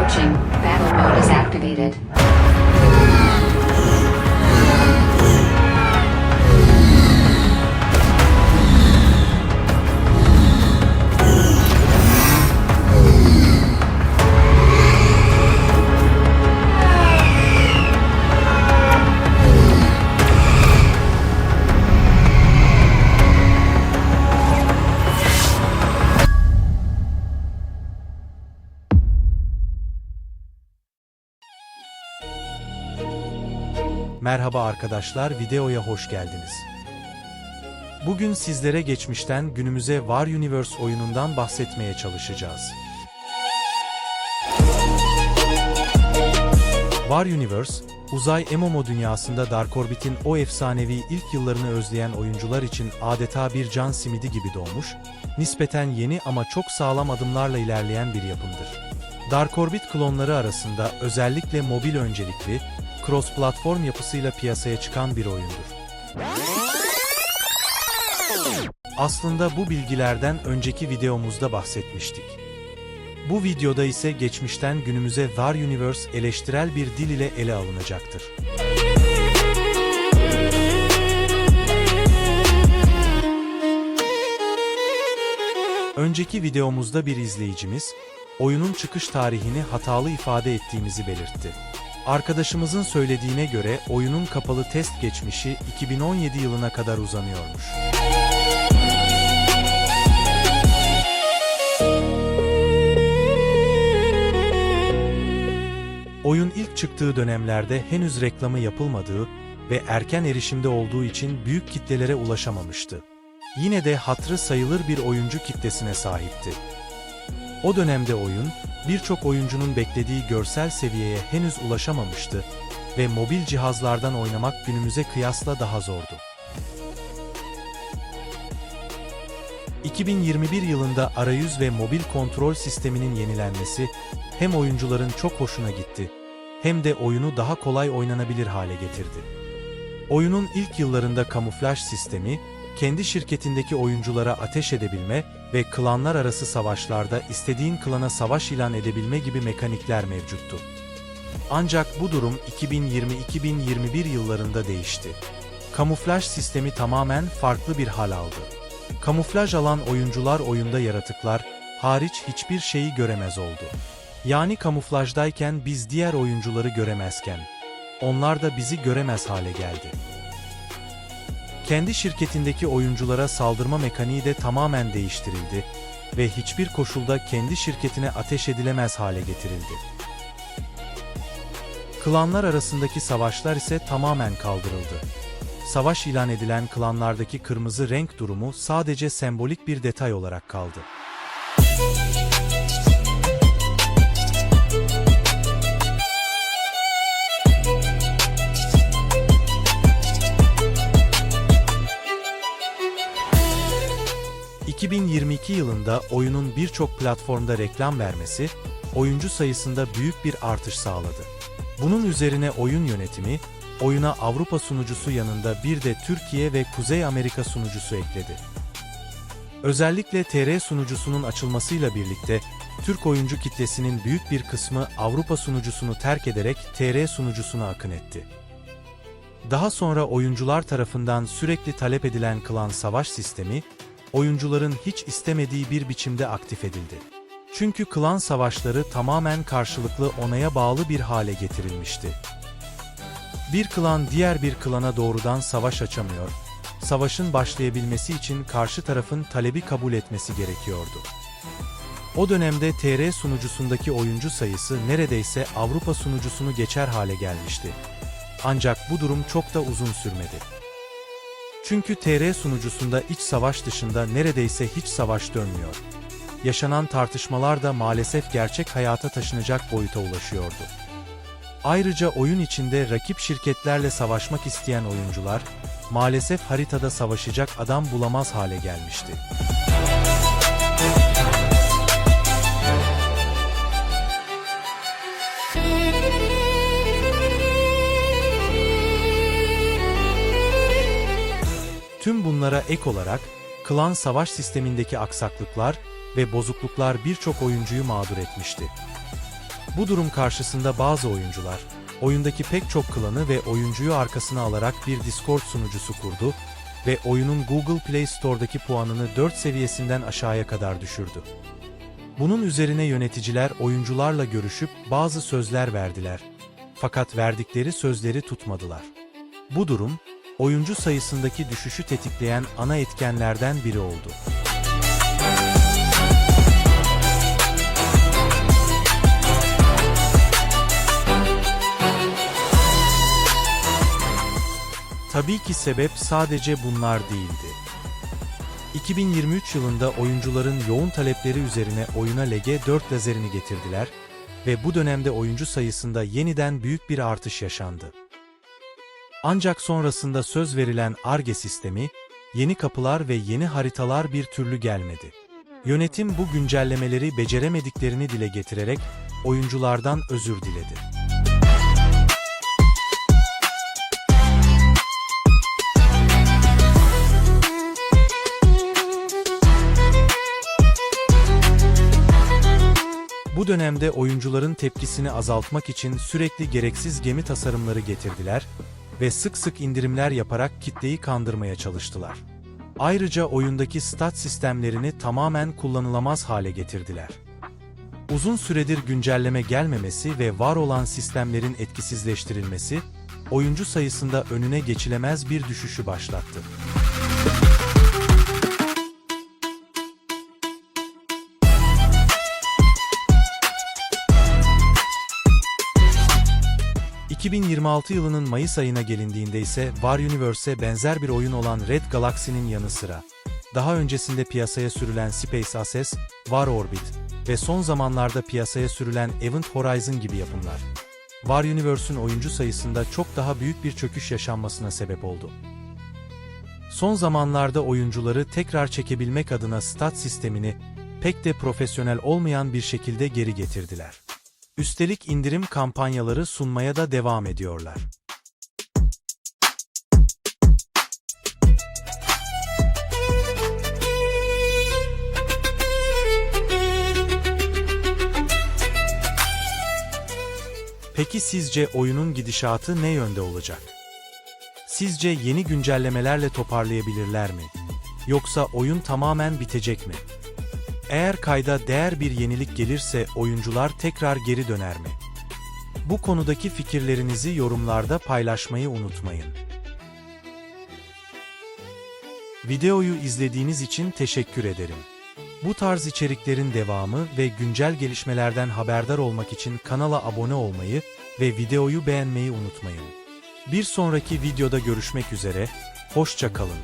approaching. Battle mode is activated. Merhaba arkadaşlar, videoya hoş geldiniz. Bugün sizlere geçmişten günümüze War Universe oyunundan bahsetmeye çalışacağız. War Universe, uzay MMO dünyasında Dark Orbit'in o efsanevi ilk yıllarını özleyen oyuncular için adeta bir can simidi gibi doğmuş, nispeten yeni ama çok sağlam adımlarla ilerleyen bir yapımdır. Dark Orbit klonları arasında özellikle mobil öncelikli, cross-platform yapısıyla piyasaya çıkan bir oyundur. Aslında bu bilgilerden önceki videomuzda bahsetmiştik. Bu videoda ise geçmişten günümüze War Universe eleştirel bir dil ile ele alınacaktır. Önceki videomuzda bir izleyicimiz, oyunun çıkış tarihini hatalı ifade ettiğimizi belirtti. Arkadaşımızın söylediğine göre oyunun kapalı test geçmişi 2017 yılına kadar uzanıyormuş. Oyun ilk çıktığı dönemlerde henüz reklamı yapılmadığı ve erken erişimde olduğu için büyük kitlelere ulaşamamıştı. Yine de hatırı sayılır bir oyuncu kitlesine sahipti. O dönemde oyun, birçok oyuncunun beklediği görsel seviyeye henüz ulaşamamıştı ve mobil cihazlardan oynamak günümüze kıyasla daha zordu. 2021 yılında arayüz ve mobil kontrol sisteminin yenilenmesi hem oyuncuların çok hoşuna gitti, hem de oyunu daha kolay oynanabilir hale getirdi. Oyunun ilk yıllarında kamuflaj sistemi, kendi şirketindeki oyunculara ateş edebilme ve klanlar arası savaşlarda istediğin klana savaş ilan edebilme gibi mekanikler mevcuttu. Ancak bu durum 2020-2021 yıllarında değişti. Kamuflaj sistemi tamamen farklı bir hal aldı. Kamuflaj alan oyuncular oyunda yaratıklar hariç hiçbir şeyi göremez oldu. Yani kamuflajdayken biz diğer oyuncuları göremezken, onlar da bizi göremez hale geldi. Kendi şirketindeki oyunculara saldırma mekaniği de tamamen değiştirildi ve hiçbir koşulda kendi şirketine ateş edilemez hale getirildi. Klanlar arasındaki savaşlar ise tamamen kaldırıldı. Savaş ilan edilen klanlardaki kırmızı renk durumu sadece sembolik bir detay olarak kaldı. ...2022 yılında oyunun birçok platformda reklam vermesi, oyuncu sayısında büyük bir artış sağladı. Bunun üzerine oyun yönetimi, oyuna Avrupa sunucusu yanında bir de Türkiye ve Kuzey Amerika sunucusu ekledi. Özellikle TR sunucusunun açılmasıyla birlikte, Türk oyuncu kitlesinin büyük bir kısmı Avrupa sunucusunu terk ederek TR sunucusuna akın etti. Daha sonra oyuncular tarafından sürekli talep edilen klan savaş sistemi, oyuncuların hiç istemediği bir biçimde aktif edildi. Çünkü klan savaşları tamamen karşılıklı onaya bağlı bir hale getirilmişti. Bir klan diğer bir klana doğrudan savaş açamıyor, savaşın başlayabilmesi için karşı tarafın talebi kabul etmesi gerekiyordu. O dönemde TR sunucusundaki oyuncu sayısı neredeyse Avrupa sunucusunu geçer hale gelmişti. Ancak bu durum çok da uzun sürmedi. Çünkü TR sunucusunda iç savaş dışında neredeyse hiç savaş dönmüyor. Yaşanan tartışmalar da maalesef gerçek hayata taşınacak boyuta ulaşıyordu. Ayrıca oyun içinde rakip şirketlerle savaşmak isteyen oyuncular, maalesef haritada savaşacak adam bulamaz hale gelmişti. Tüm bunlara ek olarak, klan savaş sistemindeki aksaklıklar ve bozukluklar birçok oyuncuyu mağdur etmişti. Bu durum karşısında bazı oyuncular, oyundaki pek çok klanı ve oyuncuyu arkasına alarak bir Discord sunucusu kurdu ve oyunun Google Play Store'daki puanını 4 seviyesinden aşağıya kadar düşürdü. Bunun üzerine yöneticiler oyuncularla görüşüp bazı sözler verdiler. Fakat verdikleri sözleri tutmadılar. Bu durum, oyuncu sayısındaki düşüşü tetikleyen ana etkenlerden biri oldu. Tabii ki sebep sadece bunlar değildi. 2023 yılında oyuncuların yoğun talepleri üzerine oyuna LG4 lazerini getirdiler ve bu dönemde oyuncu sayısında yeniden büyük bir artış yaşandı. Ancak sonrasında söz verilen Ar-Ge sistemi, yeni kapılar ve yeni haritalar bir türlü gelmedi. Yönetim bu güncellemeleri beceremediklerini dile getirerek oyunculardan özür diledi. Bu dönemde oyuncuların tepkisini azaltmak için sürekli gereksiz gemi tasarımları getirdiler ve sık sık indirimler yaparak kitleyi kandırmaya çalıştılar. Ayrıca oyundaki stat sistemlerini tamamen kullanılamaz hale getirdiler. Uzun süredir güncelleme gelmemesi ve var olan sistemlerin etkisizleştirilmesi, oyuncu sayısında önüne geçilemez bir düşüşü başlattı. ...2026 yılının Mayıs ayına gelindiğinde ise War Universe'e benzer bir oyun olan Red Galaxy'nin yanı sıra, daha öncesinde piyasaya sürülen Space Access, War Orbit ve son zamanlarda piyasaya sürülen Event Horizon gibi yapımlar, War Universe'ün oyuncu sayısında çok daha büyük bir çöküş yaşanmasına sebep oldu. Son zamanlarda oyuncuları tekrar çekebilmek adına stat sistemini pek de profesyonel olmayan bir şekilde geri getirdiler. Üstelik indirim kampanyaları sunmaya da devam ediyorlar. Peki sizce oyunun gidişatı ne yönde olacak? Sizce yeni güncellemelerle toparlayabilirler mi? Yoksa oyun tamamen bitecek mi? Eğer kayda değer bir yenilik gelirse oyuncular tekrar geri döner mi? Bu konudaki fikirlerinizi yorumlarda paylaşmayı unutmayın. Videoyu izlediğiniz için teşekkür ederim. Bu tarz içeriklerin devamı ve güncel gelişmelerden haberdar olmak için kanala abone olmayı ve videoyu beğenmeyi unutmayın. Bir sonraki videoda görüşmek üzere, hoşça kalın.